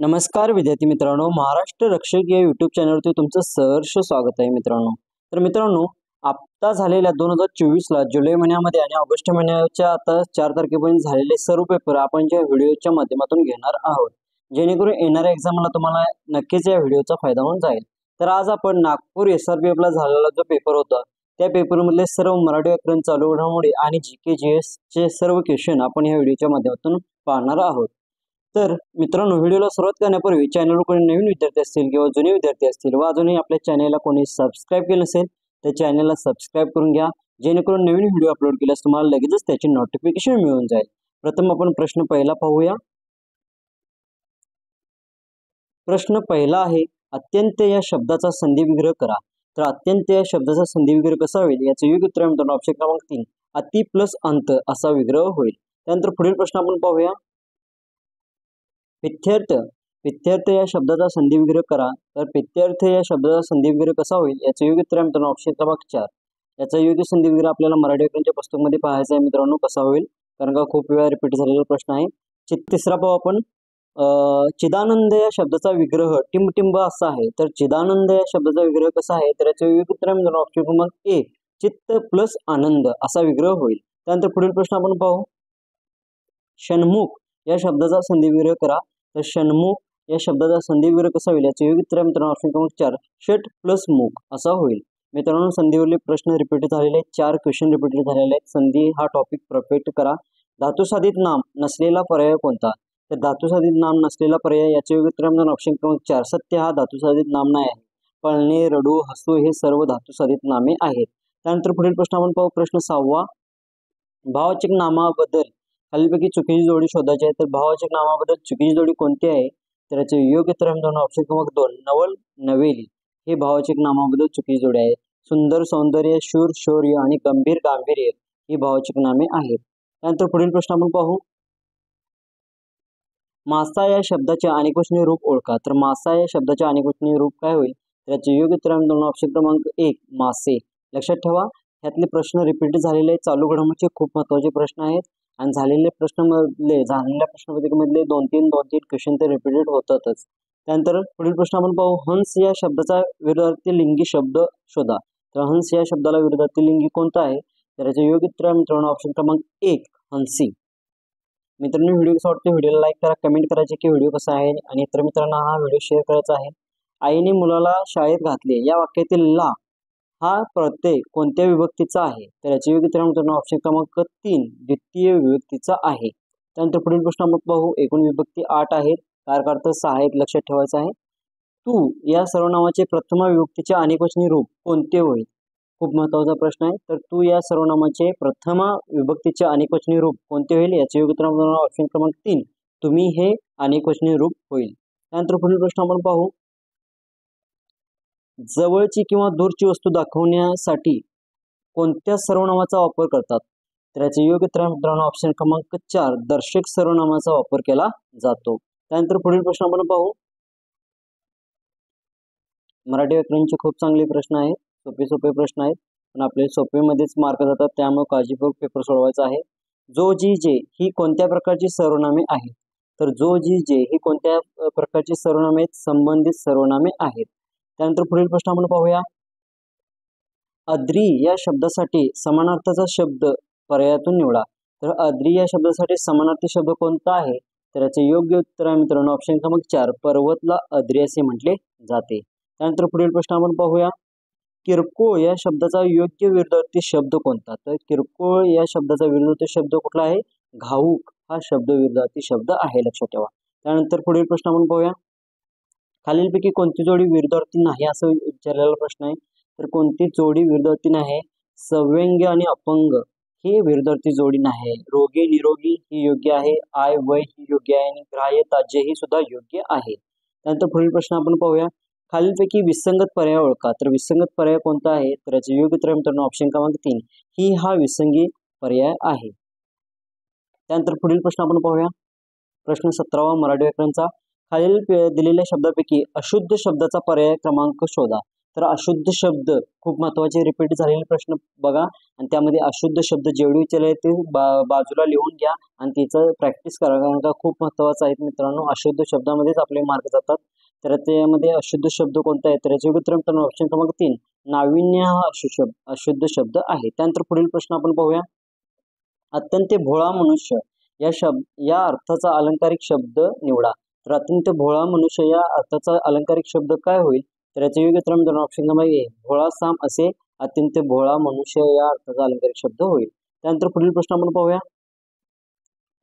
नमस्कार विद्यार्थी मित्रांनो, महाराष्ट्र रक्षक या यूट्यूब चॅनलवरती तुमचं सहर्ष स्वागत आहे मित्रांनो। तर मित्रांनो, आता झालेल्या 2024ला जुलै महिन्यामध्ये आणि ऑगस्ट महिन्याच्या आता 4 तारखेपर्यंत झालेले सर्व पेपर आपण या व्हिडिओच्या माध्यमातून घेणार आहोत, जेणेकरून येणाऱ्या एक्झामला तुम्हाला नक्कीच या व्हिडिओचा फायदा होऊन जाईल। तर आज आपण नागपूर SRPF ला झालेला जो पेपर होता त्या पेपरमधले सर्व मराठी व्याकरण, चालू घडामोडी आणि GK GS चे सर्व क्वेश्चन आपण या व्हिडिओच्या माध्यमातून पाहणार आहोत। तर मित्रांनो, व्हिडिओला सुरुवात करण्यापूर्वी चॅनलवर कोणी नवीन विद्यार्थी असतील किंवा जुने विद्यार्थी असतील व अजूनही आपल्या चॅनलला कोणी सबस्क्राइब केलं नसेल तर चॅनलला सबस्क्राइब करून घ्या, जेणेकरून नवीन व्हिडिओ अपलोड केल्यास तुम्हाला लगेचच त्याची नोटिफिकेशन मिळून जाईल। प्रथम आपण प्रश्न पहिला पाहूया। प्रश्न पहिला आहे, अत्यंत या शब्दाचा संधी विग्रह करा। तर अत्यंत या शब्दाचा संधी विग्रह कसा होईल याचे योग्य उत्तर मित्रांनो ऑप्शन क्रमांक 3 अति प्लस अंत असा विग्रह होईल। त्यानंतर पुढील प्रश्न आपण पाहूया। पित्यर्थ पित्यर्थ या शब्दाचा संधी विग्रह करा। तर पित्यर्थ या शब्दाचा संधी विग्रह कसा होईल याचे योग्य उत्तर मित्रांनो ऑप्शन क्रमांक 4 याचा योग्य संधी विग्रह आपल्याला मराठी व्याकरणच्या पुस्तकामध्ये पाहायचा आहे मित्रांनो, कसा होईल, कारण का खूप वेळा रिपीट झालेला प्रश्न आहे। तिसरा पाहू आपण, चिदानंद या शब्दाचा विग्रह टिंबटिंब असा आहे। तर चिदानंद या शब्दाचा विग्रह कसा आहे तर याचे योग्य उत्तर मित्रांनो ऑप्शन क्रमांक 1 चित्त प्लस आनंद असा विग्रह होईल। त्यानंतर पुढील प्रश्न आपण पाहू, षण्मुख या शब्दाचा संधी विग्रह करा। तर षण्मुख या शब्दाचा संधी विग्रह कसा होईल याचे योग्य उत्तर मित्रांनो ऑप्शन क्रमांक 4 षट प्लस मुख असा होईल। मित्रांनो, संधीवरले प्रश्न रिपीट झालेले आहेत, 4 क्वेश्चन रिपीट झालेले आहेत। संधी हा टॉपिक परफेक्ट करा। धातुसाधित नाम नसलेला पर्याय कोणता? तर धातुसाधित नाम नसलेला पर्याय याचे योग्य उत्तर मित्रांनो ऑप्शन क्रमांक 4 सत्य हा धातुसाधित नाम नाही आहे। पळणे, रडू, हसू हे सर्व धातुसाधित नामे आहेत। त्यानंतर पुढील प्रश्न आपण पाहू, प्रश्न 6वा, भाववाचक नामाबद्दल खालीलपैकी चुकीची जोडी शोधायची आहे। तर भाववाचक नामाबद्दल चुकीची जोडी कोणती आहे तर याचे योग्य उत्तर मित्रांनो ऑप्शन क्रमांक 2 नवल, नवेली हे भाववाचक नामाबद्दल चुकीची जोडी आहे। सुंदर, सौंदर्य, शूर, शौर्य आणि गंभीर, गांभीर्य ही भाववाचक नामे आहेत। त्यानंतर पुढील प्रश्न आपण पाहू, मासा या शब्दाचे अनेकवचनी रूप ओळखा। तर मासा या शब्दाचे अनेकवचनी रूप काय होईल तर याचे योग्य उत्तर मित्रांनो ऑप्शन क्रमांक 1 मासे। लक्षात ठेवा, ह्यातले प्रश्न रिपीट झालेले चालू घडामोडीचे खूप महत्त्वाचे प्रश्न आहेत आणि झालेल्या प्रश्नपत्रिकेमधले 2-3 क्वेश्चन तर रिपीटेड होतातच। त्यानंतर पुढील प्रश्न आपण पाहू, हंस या शब्दाचा विरुद्धार्थी लिंगी शब्द शोधा। तर हंस या शब्दाला विरुद्धार्थी लिंगी कोणता आहे तर याचे योग्य उत्तर मित्रांनो ऑप्शन क्रमांक 1 हंसी। मित्रांनो, व्हिडिओ कसा वाटतो व्हिडिओला लाईक करा, कमेंट करायचे की व्हिडिओ कसा आहे आणि इतर मित्रांना हा व्हिडिओ शेअर करायचा आहे। आईने मुलाला शाळेत घातले या वाक्यातील ला हा प्रत्यय कोणत्या विभक्तीचा आहे तर याचे योग्य उत्तर मित्रांनो ऑप्शन क्रमांक 3 द्वितीय विभक्तीचा आहे। त्यानंतर पुढील प्रश्न आपण पाहू, एकूण विभक्ती 8 आहेत, कारकार्थ 6 आहेत, लक्षात ठेवायचं आहे। तू या सर्वनामाचे प्रथमा विभक्तीचे अनेकवचनी रूप कोणते होईल? खूप महत्त्वाचा प्रश्न आहे। तर तू या सर्वनामाचे प्रथमा विभक्तीचे अनेकवचनी रूप कोणते होईल याचे योग्य उत्तर मित्रांनो ऑप्शन क्रमांक 3 तुम्ही हे अनेकवचनी रूप होईल। त्यानंतर पुढील प्रश्न आपण पाहू, जवळची किंवा दूरची वस्तू दाखवण्यासाठी कोणत्या सर्वनामाचा वापर करतात तर याचे योग्य उत्तर मित्रांनो ऑप्शन क्रमांक 4 दर्शक सर्वनामाचा वापर केला जातो। त्यानंतर पुढील प्रश्न आपण पाहू, मराठी व्याकरणचे खूप चांगले प्रश्न आहेत, सोपे प्रश्न आहेत, पण आपले सोपेमध्येच मार्क जातात, त्यामुळे काळजीपूर्वक पेपर सोडवायचा आहे। जो, जी, जे ही कोणत्या प्रकारची सर्वनामे आहेत? तर जो, जी, जे ही कोणत्या प्रकारची सर्वनामे आहेत? संबंधित सर्वनामे आहेत। त्यानंतर पुढील प्रश्न आपण पाहूया, अद्री या शब्दासाठी समानार्थाचा शब्द पर्यायातून निवडा। तर अद्री या शब्दासाठी समानार्थी शब्द कोणता आहे तर याचे योग्य उत्तर आहे मित्रांनो ऑप्शन क्रमांक 4 पर्वतला अद्री असे म्हटले जाते। त्यानंतर पुढील प्रश्न आपण पाहूया, किरकोळ या शब्दाचा योग्य विरुद्धार्थी शब्द कोणता? तर किरकोळ या शब्दाचा विरुद्धार्थी शब्द कुठला आहे? घाऊक हा शब्द विरुद्धार्थी शब्द आहे, लक्षात ठेवा। त्यानंतर पुढील प्रश्न आपण पाहूया, खालीलपैकी कोणती जोडी विरुद्धार्थी नाही असं विचारलेला प्रश्न आहे। तर कोणती जोडी विरुद्धार्थी नाही? सव्यंग्य आणि अपंग ही विरुद्धार्थी जोडी नाही। रोगी, निरोगी ही योग्य आहे, आय, वय ही योग्य आहे आणि ग्राह्य, ताज्य ही सुद्धा योग्य आहे। त्यानंतर पुढील प्रश्न आपण पाहूया, खालीलपैकी विसंगत पर्याय ओळखा। तर विसंगत पर्याय कोणता आहे तर याचे योग्य उत्तर मित्रांनो ऑप्शन क्रमांक 3 ही हा विसंगी पर्याय आहे। त्यानंतर पुढील प्रश्न आपण पाहूया, प्रश्न 17वा मराठी व्याकरणचा, खालील दिलेल्या शब्दापैकी अशुद्ध शब्दाचा पर्याय क्रमांक शोधा। तर अशुद्ध शब्द खूप महत्त्वाचे रिपीट झालेले प्रश्न बघा आणि त्यामध्ये अशुद्ध शब्द जेवढे विचारले ते बाजूला लिहून घ्या आणि तिचं प्रॅक्टिस करा, कारण का खूप महत्त्वाचं आहे मित्रांनो. अशुद्ध शब्दामध्येच आपले मार्क जातात. तर त्यामध्ये अशुद्ध शब्द कोणता आहे, तर याचे उत्तर मित्रांनो ऑप्शन क्रमांक 3 नाविन्य हा अशुद्ध शब्द आहे. त्यानंतर पुढील प्रश्न आपण पाहूया. अत्यंत भोळा मनुष्य या अर्थाचा अलंकारिक शब्द निवडा. तर अत्यंत भोळा मनुष्य या अर्थाचा अलंकारिक शब्द काय होईल, तर याचे योग्य उत्तर मित्रांनो ऑप्शन क्रमांक ए भोळा साम असे अत्यंत भोळा मनुष्य या अर्थाचा अलंकारिक शब्द होईल. त्यानंतर पुढील प्रश्न आपण पाहूया.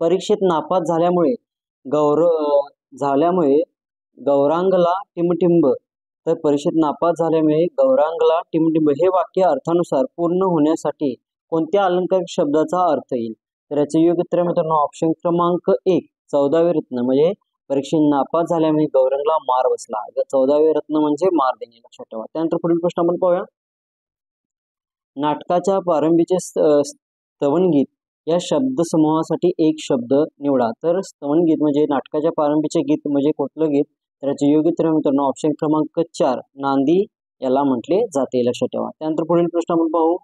परीक्षेत नापास झाल्यामुळे गौरांगला टिमटिंब. तर परीक्षेत नापास झाल्यामुळे गौरांगला टिमटिंब हे वाक्य अर्थानुसार पूर्ण होण्यासाठी कोणत्या अलंकारिक शब्दाचा अर्थ येईल, तर याचे योग्य उत्तर मित्रांनो ऑप्शन क्रमांक 1 14वे रत्न. म्हणजे परीक्षेत नापास झाल्यामुळे गौरांगला मार बसला. 14वे रत्न म्हणजे मार देणे, लक्षात ठेवा. त्यानंतर पुढील प्रश्न आपण पाहूया. नाटकाच्या प्रारंभीचे स्तवनगीत या शब्दसमूहासाठी एक शब्द निवडा. तर स्तवनगीत म्हणजे नाटकाच्या प्रारंभीचे गीत म्हणजे कुठलं गीत, तर याचे योग्य उत्तर मित्रांनो ऑप्शन क्रमांक 4 नांदी याला म्हटले जाते, लक्षात ठेवा. त्यानंतर पुढील प्रश्न आपण पाहू.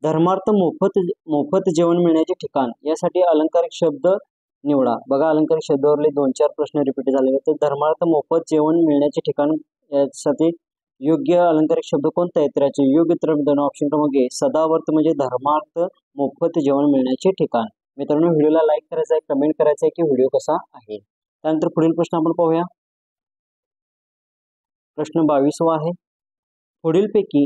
धर्मार्थ मोफत जेवण मिळण्याचे ठिकाण यासाठी अलंकारिक शब्द निवडा. बघा अलंकारिक शब्दावरले 2-4 प्रश्न रिपीट झालेले. तर धर्मार्थ मोफत जेवण मिळण्याचे ठिकाण यासाठी योग्य अलंकारिक शब्द कोणता आहे, तर याचे योग्य उत्तर मित्रांनो ऑप्शन क्रमांक ए सदावर्त म्हणजे धर्मार्थ मोफत जेवण मिळण्याचे ठिकाण. मित्रांनो व्हिडिओला लाईक करायचा आहे, कमेंट करायचं आहे की व्हिडिओ कसा आहे. त्यानंतर पुढील प्रश्न आपण पाहूया. प्रश्न 22वा आहे. पुढीलपैकी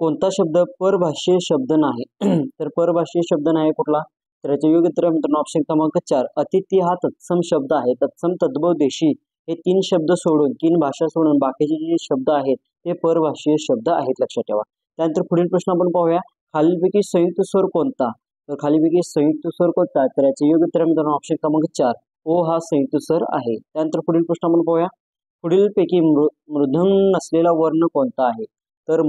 कोणता शब्द परभाषीय शब्द नाही तर परभाषीय शब्द नाही कुठला, तर याचे योग्य उत्तर मित्रांनो ऑप्शन क्रमांक 4 अतिथी हा तत्सम शब्द आहे. तत्सम तद्भव देशी हे 3 शब्द सोडून 3 भाषा सोडून बाकीचे जे शब्द आहेत ते परभाषीय शब्द आहेत, लक्षात ठेवा. त्यानंतर पुढील प्रश्न आपण पाहूया. खालीलपैकी संयुक्त स्वर कोणता, तर खालीलपैकी संयुक्त स्वर कोणता, तर याचे योग्य उत्तर मित्रांनो ऑप्शन क्रमांक 4 ओ हा संयुक्त स्वर आहे. त्यानंतर पुढील प्रश्न आपण पाहूया. पुढीलपैकी मृदंग नसलेला वर्ण कोणता आहे, तर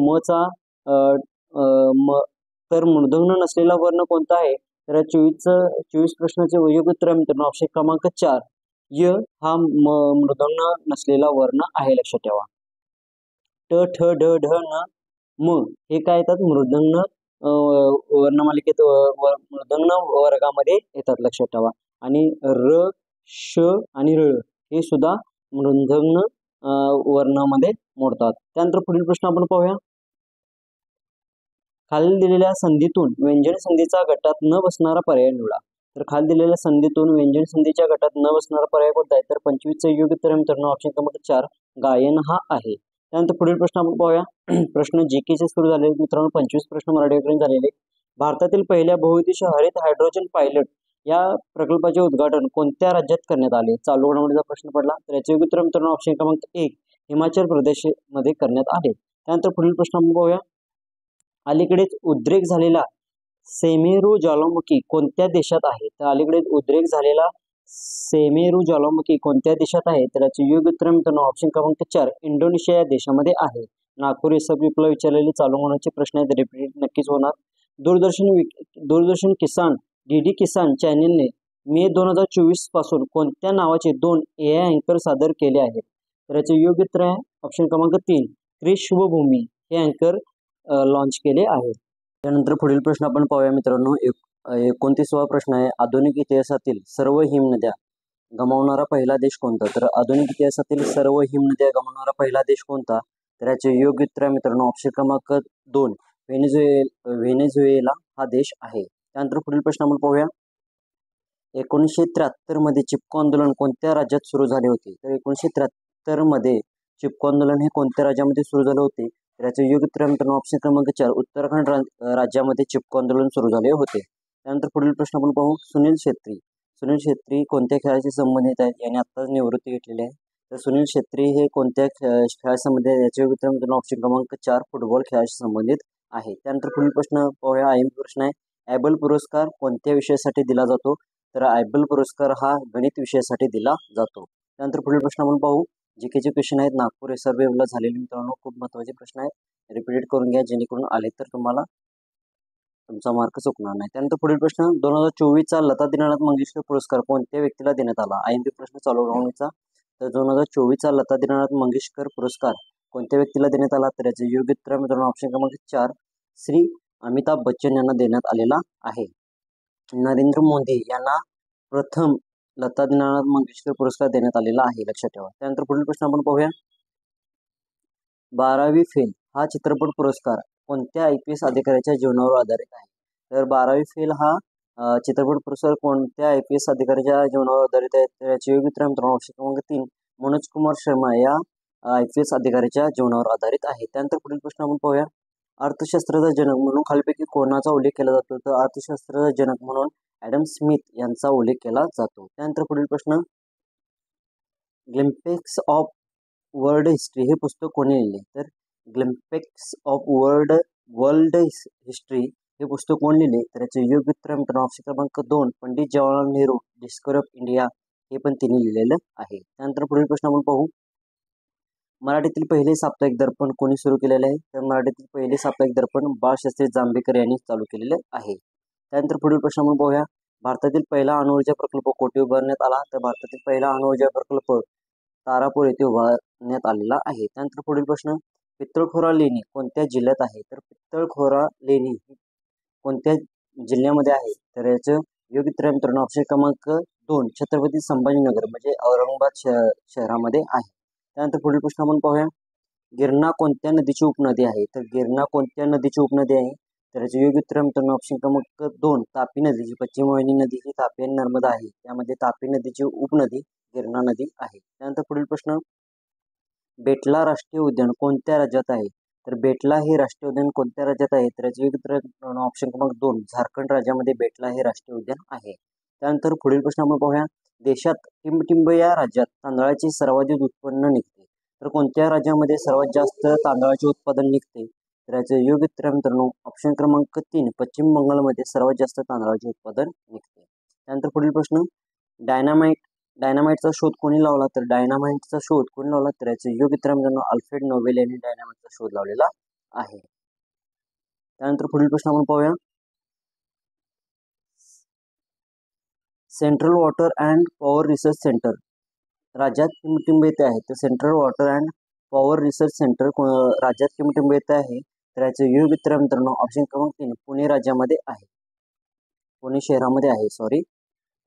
तर मृदंग नसलेला वर्ण कोणता आहे, तर 24 प्रश्नाचे योग्य उत्तर मित्रांनो ऑप्शन क्रमांक 4 य हा मृदंग नसलेला वर्ण आहे, लक्षात ठेवा. ट ठ ड ढ न म हे काय येतात मृदंग वर्णमालिकेत मृदंग वर्गामध्ये येतात, लक्षात ठेवा. आणि र श आणि र हे सुद्धा मृदंग वर्णामध्ये मोडतात. त्यानंतर पुढील प्रश्न आपण पाहूया. खाली दिलेल्या संधीतून व्यंजन संधीचा गटात न बसणारा पर्याय निवडा. तर खाली दिलेल्या संधीतून व्यंजन संधीच्या गटात न बसणारा पर्याय कोणता आहे, तर 25चे योग्य उत्तर मित्रांनो ऑप्शन क्रमांक 4 गायन हा आहे. त्यानंतर पुढील प्रश्न आपण पाहूया. प्रश्न जीकेचे सुरू झाले मित्रांनो. 25 प्रश्न मराठी व्याकरण झालेले. भारतातील पहिल्या बहुउद्देशीय हरित हायड्रोजन पायलट या प्रकल्पाचे उद्घाटन कोणत्या राज्यात करण्यात आले, चालू घडामोडीचा प्रश्न पडला. तर याचे योग्य उत्तर मित्रांनो ऑप्शन क्रमांक 1 हिमाचल प्रदेशमध्ये करण्यात आले. त्यानंतर पुढील प्रश्न आपण पाहूया. अलीकडेच उद्रेक झालेला सेमेरू ज्वालामुखी कोणत्या देशात आहे, तर अलीकडेच उद्रेक झालेला सेमेरू ज्वालामुखी कोणत्या देशात आहे, तर याचे योग्य उत्तर मित्रांनो ऑप्शन क्रमांक 4 इंडोनेशिया या देशामध्ये आहे. नागपूर एसएफबीला विचारलेले चालू होण्याचे प्रश्न आहेत, रिपीट नक्कीच होणार. दूरदर्शन किसान डीडी किसान चॅनेलने मे 2024 पासून कोणत्या नावाचे 2 AI अँकर सादर केले आहेत, तर याचे योग्य उत्तर आहे ऑप्शन क्रमांक 3 क्रिश शुभभूमी हे अँकर लॉन्च केले आहे. त्यानंतर पुढील प्रश्न आपण पाहूया मित्रांनो. 29वा प्रश्न आहे. आधुनिक इतिहासातील सर्व हिमनद्या गमावणारा पहिला देश कोणता, तर आधुनिक इतिहासातील सर्व हिमनद्या गमावणारा पहिला देश कोणता, तर याचे योग्य उत्तर मित्रांनो ऑप्शन क्रमांक 2 व्हेनेझुएला हा देश आहे. त्यानंतर पुढील प्रश्न आपण पाहूया. 1973 मध्ये चिपको आंदोलन कोणत्या राज्यात सुरू झाले होते, तर 1973 मध्ये चिपको आंदोलन हे कोणत्या राज्यामध्ये सुरू झाले होते, तर याचे योग्य उत्तर मित्रांनो ऑप्शन क्रमांक 4 उत्तराखंड राज्यामध्ये चिपको आंदोलन सुरू झाले होते. त्यानंतर पुढील प्रश्न आपण पाहू. सुनील छेत्री कोणत्या खेळाशी संबंधित आहेत, याने आत्ताच निवृत्ती घेतलेली आहे. तर सुनील छेत्री हे कोणत्या खेळाशी संबंधित आहे, याचे योग्य उत्तर मित्रांनो ऑप्शन क्रमांक 4 फुटबॉल खेळाशी संबंधित आहे. त्यानंतर पुढील प्रश्न पाहूया. IMP प्रश्न आहे. ॲबल पुरस्कार कोणत्या विषयासाठी दिला जातो, तर ॲबल पुरस्कार हा गणित विषयासाठी दिला जातो. त्यानंतर पुढील प्रश्न आपण पाहू. जीकेचे क्वेश्चन आहेत. नागपूर एसआरबीला झालेले मित्रांनो खूप महत्त्वाचे प्रश्न आहेत, रिपीट करून घ्या जेणेकरून आले तर तुम्हाला तुमचा मार्क चुकणार नाही. त्यानंतर पुढील प्रश्न. 2024चा लता दीनानाथ मंगेशकर पुरस्कार कोणत्या व्यक्तीला देण्यात आला. IMP प्रश्न चालू घडामोडीचा तर 2024चा लता दीनानाथ मंगेशकर पुरस्कार कोणत्या व्यक्तीला देण्यात आला, तर याचे योग्य उत्तर मित्रांनो ऑप्शन क्रमांक 4 श्री अमिताभ बच्चन यांना देण्यात आलेला आहे. नरेंद्र मोदी यांना प्रथम लता दीनानाथ मंगेशकर पुरस्कार देण्यात आलेला आहे, लक्षात ठेवा. त्यानंतर पुढील प्रश्न आपण पाहूया. 12वी फेल हा चित्रपट पुरस्कार कोणत्या IPS अधिकाऱ्याच्या जीवनावर आधारित आहे? तर 12वी फेल हा चित्रपट पुरस्कार कोणत्या IPS अधिकाऱ्याच्या जीवनावर आधारित आहे, तर याचे योग्य उत्तर मित्रांनो ऑप्शन क्रमांक 3 मनोज कुमार शर्मा या IPS अधिकाऱ्याच्या जीवनावर आधारित आहे. त्यानंतर पुढील प्रश्न आपण पाहूया. अर्थशास्त्राचा जनक म्हणून खालीलपैकी कोणाचा उल्लेख केला जातो, तर अर्थशास्त्राचा जनक म्हणून ॲडम स्मिथ यांचा उल्लेख केला जातो. त्यानंतर पुढील प्रश्न. ग्लिम्पेक्स ऑफ वर्ल्ड हिस्ट्री हे पुस्तक कोणी लिहिले, तर ग्लिम्पेक्स ऑफ वर्ल्ड हिस्ट्री हे पुस्तक कोण लिहिले, तर याचे योग्य उत्तर मित्रांनो ऑप्शन क्रमांक 2 Pandit Jawaharlal Nehru discovery of India हे पण तिने लिहिलेलं आहे. त्यानंतर पुढील प्रश्न आपण पाहू. मराठीतील पहिले साप्ताहिक दर्पण कोणी सुरू केलेले आहे, तर मराठीतील पहिले साप्ताहिक दर्पण बाळशास्त्री जांभेकर यांनी चालू केलेले आहे. त्यानंतर पुढील प्रश्न आपण पाहूया. भारतातील पहिला अणुऊर्जा प्रकल्प कोठे उभारण्यात आला, तर भारतातील पहिला अणुऊर्जा प्रकल्प तारापूर येथे उभारण्यात आलेला आहे. त्यानंतर पुढील प्रश्न. पित्तळखोरा लेणी कोणत्या जिल्ह्यात आहे, तर पित्तळखोरा लेणी कोणत्या जिल्ह्यामध्ये आहे, तर याचं योग्य उत्तर मित्रांनो ऑप्शन क्रमांक 2 छत्रपती संभाजीनगर म्हणजे औरंगाबाद शहरामध्ये आहे. त्यानंतर पुढील प्रश्न आपण पाहूया. गिरणा कोणत्या नदीची उपनदी आहे, तर गिरणा कोणत्या नदीची उपनदी आहे, तर याचे योग्य उत्तर मित्रांनो ऑप्शन क्रमांक 2 तापी नदीची पश्चिम वाहिनी नदी ही तापी आणि नर्मदा आहे, त्यामध्ये तापी नदीची उपनदी गिरणा नदी आहे. त्यानंतर पुढील प्रश्न. बेटला राष्ट्रीय उद्यान कोणत्या राज्यात आहे, तर बेटला हे राष्ट्रीय उद्यान कोणत्या राज्यात आहे, तर याचे योग्य उत्तर ऑप्शन क्रमांक 2 झारखंड राज्यामध्ये बेटला हे राष्ट्रीय उद्यान आहे. त्यानंतर पुढील प्रश्न आपण पाहूया. देशात टिंबटिंब या राज्यात तांदळाचे सर्वाधिक उत्पन्न निघते, तर कोणत्या राज्यामध्ये सर्वात जास्त तांदळाचे उत्पादन निघते, तर याचे योग्य उत्तर मित्रांनो ऑप्शन क्रमांक 3 पश्चिम बंगालमध्ये सर्वात जास्त तांदळाचे उत्पादन निघते. त्यानंतर पुढील प्रश्न. डायनामाइटचा शोध कोणी लावला, तर डायनामाइटचा शोध कोणी लावला, तर याचे योग्य उत्तर मित्रांनो अल्फ्रेड नोबेल यांनी डायनामाइटचा शोध लावलेला आहे. त्यानंतर पुढील प्रश्न आपण पाहूया. Central water and power research centre राज्यात टिंबटिंब येथे आहे, तर central water and power research centre राज्यात टिंबटिंब येथे आहे, तर याचे योग्य उत्तर मित्रांनो ऑप्शन क्रमांक 3 पुणे राज्यामध्ये आहे, पुणे शहरामध्ये आहे सॉरी.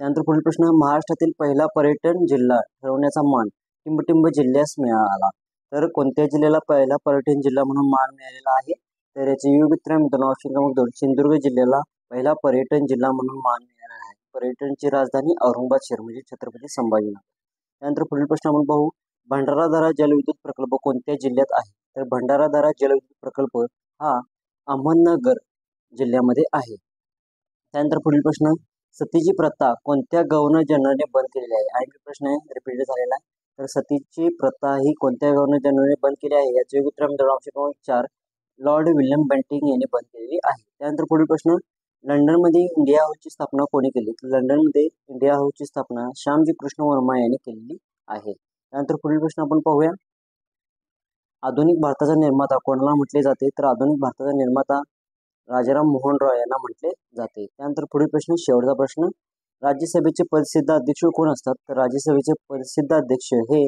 त्यानंतर पुढील प्रश्न. महाराष्ट्रातील पहिला पर्यटन जिल्हा ठरवण्याचा मान टिंबटिंब जिल्ह्यास मिळाला, तर कोणत्या जिल्ह्याला पहिला पर्यटन जिल्हा म्हणून मान मिळालेला आहे, तर याचे योग्य उत्तर मित्रांनो ऑप्शन क्रमांक 2 सिंधुदुर्ग जिल्ह्याला पहिला पर्यटन जिल्हा म्हणून मान मिळाला आहे. पर्यटनची राजधानी औरंगाबाद शहर म्हणजे छत्रपती संभाजीनगर. त्यानंतर पुढील प्रश्न आपण पाहू. भंडारादरा जलविद्युत प्रकल्प कोणत्या जिल्ह्यात आहे, तर भंडारादरा जलविद्युत प्रकल्प हा अहमदनगर जिल्ह्यामध्ये आहे. त्यानंतर पुढील प्रश्न. सतीची प्रथा कोणत्या गव्हर्नर जनरलने बंद केलेली आहे, आणि प्रश्न आहे रिपीट झालेला आहे, तर सतीची प्रथा ही कोणत्या गव्हर्नर जनरलने बंद केली आहे, याचे योग्य उत्तर मित्रांनो ऑप्शन क्रमांक 4 लॉर्ड विल्यम बेंटिंक यांनी बंद केलेली आहे. त्यानंतर पुढील प्रश्न. लंडनमध्ये इंडिया हाऊसची स्थापना कोणी केली, तर लंडनमध्ये इंडिया हाऊसची स्थापना श्यामजी कृष्ण वर्मा यांनी केलेली आहे. त्यानंतर पुढील प्रश्न आपण पाहूया. आधुनिक भारताचा निर्माता कोणाला म्हटले जाते, तर आधुनिक भारताचा निर्माता राजाराम मोहन रॉय यांना म्हटले जाते. त्यानंतर पुढील प्रश्न शेवटचा प्रश्न. राज्यसभेचे पदसिद्ध अध्यक्ष कोण असतात, तर राज्यसभेचे पदसिद्ध अध्यक्ष हे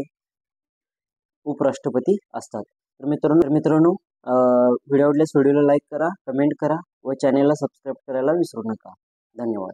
उपराष्ट्रपती असतात. तर मित्रांनो व्हिडिओ आवडल्यास व्हिडिओला लाईक करा, कमेंट करा व चॅनेलला सबस्क्राईब करायला विसरू नका. धन्यवाद.